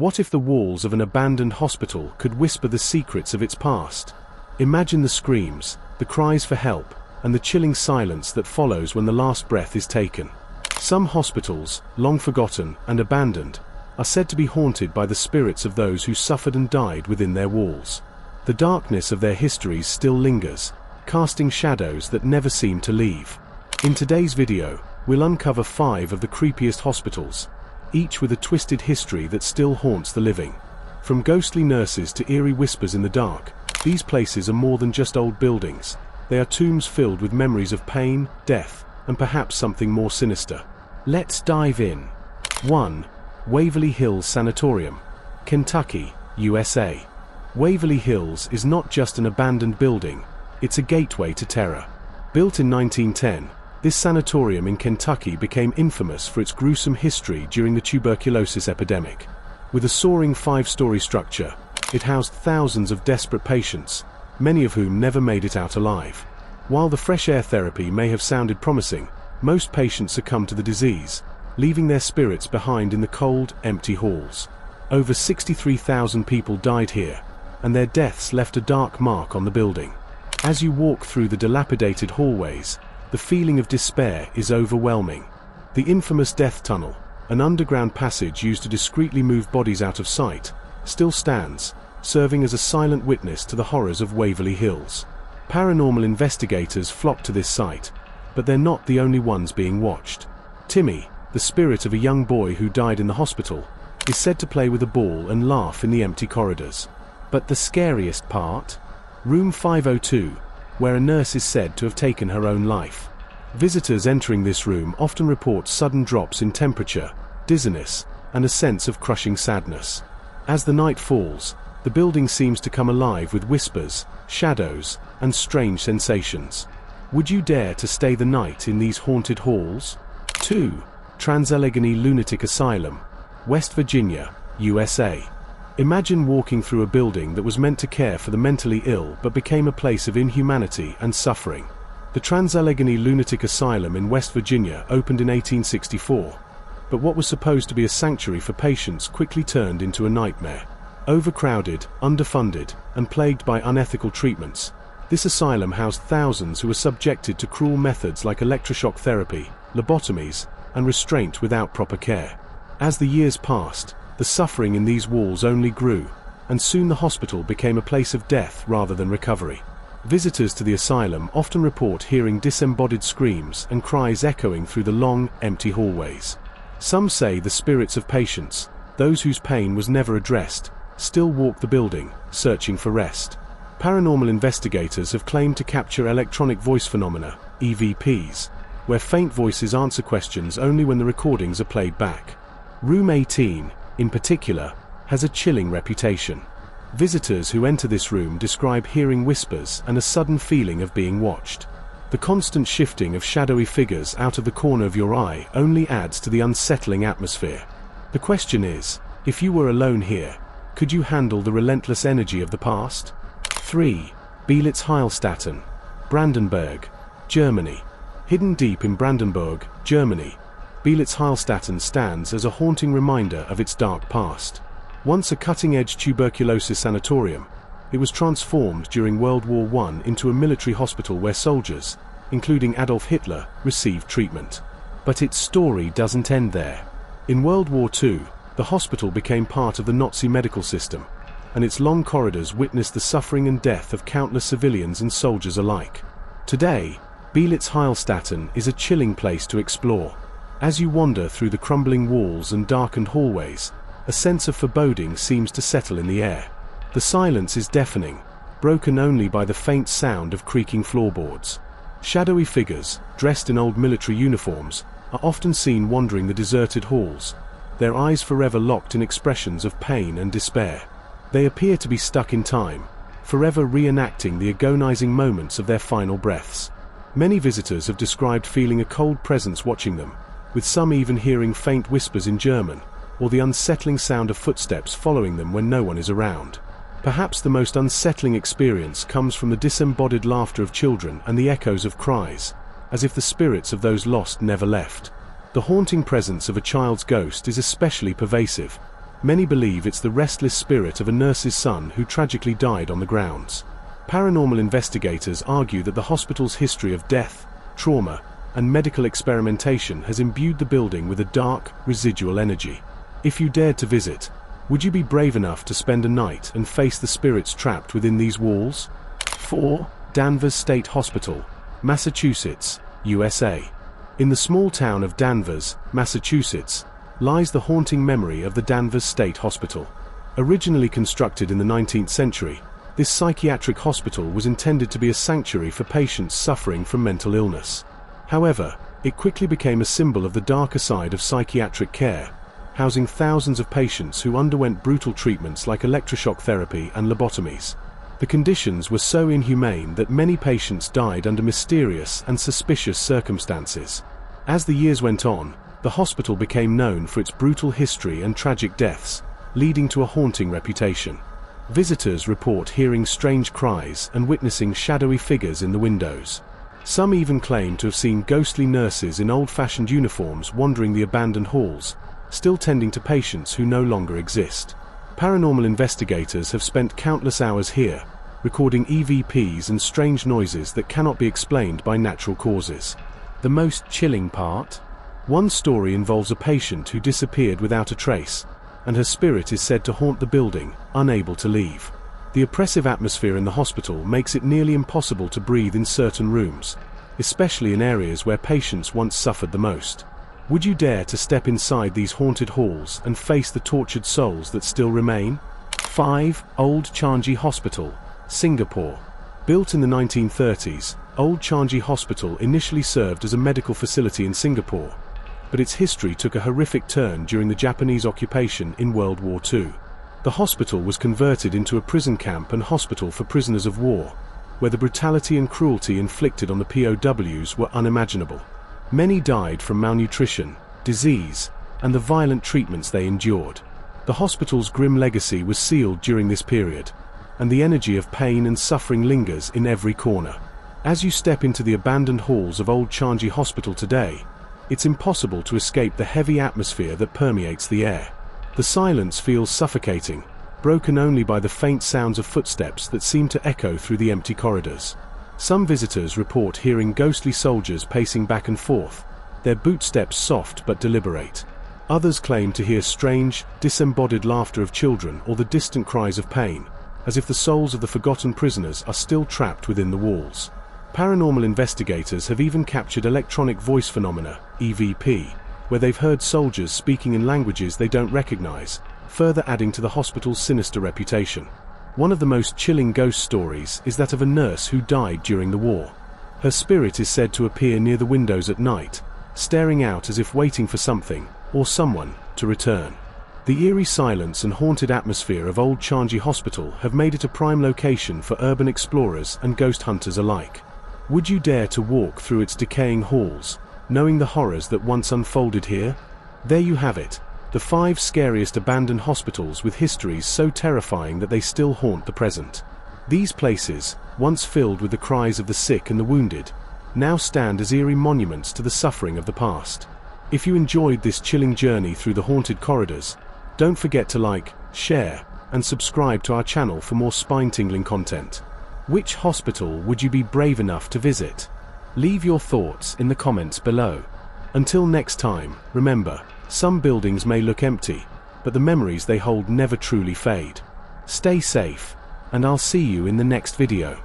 What if the walls of an abandoned hospital could whisper the secrets of its past? Imagine the screams, the cries for help, and the chilling silence that follows when the last breath is taken. Some hospitals, long forgotten and abandoned, are said to be haunted by the spirits of those who suffered and died within their walls. The darkness of their histories still lingers, casting shadows that never seem to leave. In today's video, we'll uncover 5 of the creepiest hospitals, each with a twisted history that still haunts the living. From ghostly nurses to eerie whispers in the dark, these places are more than just old buildings. They are tombs filled with memories of pain, death, and perhaps something more sinister. Let's dive in. 1. Waverly Hills Sanatorium, Kentucky, USA. Waverly Hills is not just an abandoned building, it's a gateway to terror. Built in 1910, this sanatorium in Kentucky became infamous for its gruesome history during the tuberculosis epidemic. With a soaring 5-story structure, it housed thousands of desperate patients, many of whom never made it out alive. While the fresh air therapy may have sounded promising, most patients succumbed to the disease, leaving their spirits behind in the cold, empty halls. Over 63,000 people died here, and their deaths left a dark mark on the building. As you walk through the dilapidated hallways, the feeling of despair is overwhelming. The infamous death tunnel, an underground passage used to discreetly move bodies out of sight, still stands, serving as a silent witness to the horrors of Waverly Hills. Paranormal investigators flock to this site, but they're not the only ones being watched. Timmy, the spirit of a young boy who died in the hospital, is said to play with a ball and laugh in the empty corridors. But the scariest part? Room 502, where a nurse is said to have taken her own life. Visitors entering this room often report sudden drops in temperature, dizziness, and a sense of crushing sadness. As the night falls, the building seems to come alive with whispers, shadows, and strange sensations. Would you dare to stay the night in these haunted halls? 2. Trans-Allegheny Lunatic Asylum, West Virginia, USA. Imagine walking through a building that was meant to care for the mentally ill but became a place of inhumanity and suffering. The Trans-Allegheny Lunatic Asylum in West Virginia opened in 1864, but what was supposed to be a sanctuary for patients quickly turned into a nightmare. Overcrowded, underfunded, and plagued by unethical treatments, this asylum housed thousands who were subjected to cruel methods like electroshock therapy, lobotomies, and restraint without proper care. As the years passed, the suffering in these walls only grew, and soon the hospital became a place of death rather than recovery. Visitors to the asylum often report hearing disembodied screams and cries echoing through the long, empty hallways. Some say the spirits of patients, those whose pain was never addressed, still walk the building, searching for rest. Paranormal investigators have claimed to capture electronic voice phenomena, EVPs, where faint voices answer questions only when the recordings are played back. Room 18, in particular, has a chilling reputation. Visitors who enter this room describe hearing whispers and a sudden feeling of being watched. The constant shifting of shadowy figures out of the corner of your eye only adds to the unsettling atmosphere. The question is, if you were alone here, could you handle the relentless energy of the past? 3. Belitz Heilstätten, Brandenburg, Germany. Hidden deep in Brandenburg, Germany, Belitz Heilstätten stands as a haunting reminder of its dark past. Once a cutting-edge tuberculosis sanatorium, it was transformed during World War I into a military hospital where soldiers, including Adolf Hitler, received treatment. But its story doesn't end there. In World War II, the hospital became part of the Nazi medical system, and its long corridors witnessed the suffering and death of countless civilians and soldiers alike. Today, Belitz Heilstätten is a chilling place to explore. As you wander through the crumbling walls and darkened hallways, a sense of foreboding seems to settle in the air. The silence is deafening, broken only by the faint sound of creaking floorboards. Shadowy figures, dressed in old military uniforms, are often seen wandering the deserted halls, their eyes forever locked in expressions of pain and despair. They appear to be stuck in time, forever reenacting the agonizing moments of their final breaths. Many visitors have described feeling a cold presence watching them, with some even hearing faint whispers in German, or the unsettling sound of footsteps following them when no one is around. Perhaps the most unsettling experience comes from the disembodied laughter of children and the echoes of cries, as if the spirits of those lost never left. The haunting presence of a child's ghost is especially pervasive, Many believe it's the restless spirit of a nurse's son who tragically died on the grounds. Paranormal investigators argue that the hospital's history of death, trauma, and medical experimentation has imbued the building with a dark, residual energy. If you dared to visit, would you be brave enough to spend a night and face the spirits trapped within these walls? 4. Danvers State Hospital, Massachusetts, USA. In the small town of Danvers, Massachusetts, lies the haunting memory of the Danvers State Hospital. Originally constructed in the 19th century, this psychiatric hospital was intended to be a sanctuary for patients suffering from mental illness. However, it quickly became a symbol of the darker side of psychiatric care, housing thousands of patients who underwent brutal treatments like electroshock therapy and lobotomies. The conditions were so inhumane that many patients died under mysterious and suspicious circumstances. As the years went on, the hospital became known for its brutal history and tragic deaths, leading to a haunting reputation. Visitors report hearing strange cries and witnessing shadowy figures in the windows. Some even claim to have seen ghostly nurses in old-fashioned uniforms wandering the abandoned halls, still tending to patients who no longer exist. Paranormal investigators have spent countless hours here, recording EVPs and strange noises that cannot be explained by natural causes. The most chilling part? One story involves a patient who disappeared without a trace, and her spirit is said to haunt the building, unable to leave. The oppressive atmosphere in the hospital makes it nearly impossible to breathe in certain rooms, especially in areas where patients once suffered the most. Would you dare to step inside these haunted halls and face the tortured souls that still remain? 5. Old Changi Hospital, Singapore. Built in the 1930s, Old Changi Hospital initially served as a medical facility in Singapore, but its history took a horrific turn during the Japanese occupation in World War II. The hospital was converted into a prison camp and hospital for prisoners of war, where the brutality and cruelty inflicted on the POWs were unimaginable. Many died from malnutrition, disease, and the violent treatments they endured. The hospital's grim legacy was sealed during this period, and the energy of pain and suffering lingers in every corner. As you step into the abandoned halls of Old Changi Hospital today, it's impossible to escape the heavy atmosphere that permeates the air. The silence feels suffocating, broken only by the faint sounds of footsteps that seem to echo through the empty corridors. Some visitors report hearing ghostly soldiers pacing back and forth, their bootsteps soft but deliberate. Others claim to hear strange, disembodied laughter of children or the distant cries of pain, as if the souls of the forgotten prisoners are still trapped within the walls. Paranormal investigators have even captured electronic voice phenomena, EVP, where they've heard soldiers speaking in languages they don't recognize, further adding to the hospital's sinister reputation. One of the most chilling ghost stories is that of a nurse who died during the war. Her spirit is said to appear near the windows at night, staring out as if waiting for something, or someone, to return. The eerie silence and haunted atmosphere of Old Changi Hospital have made it a prime location for urban explorers and ghost hunters alike. Would you dare to walk through its decaying halls, knowing the horrors that once unfolded here? There you have it, the 5 scariest abandoned hospitals with histories so terrifying that they still haunt the present. These places, once filled with the cries of the sick and the wounded, now stand as eerie monuments to the suffering of the past. If you enjoyed this chilling journey through the haunted corridors, don't forget to like, share, and subscribe to our channel for more spine-tingling content. Which hospital would you be brave enough to visit? Leave your thoughts in the comments below. Until next time, remember, some buildings may look empty, but the memories they hold never truly fade. Stay safe, and I'll see you in the next video.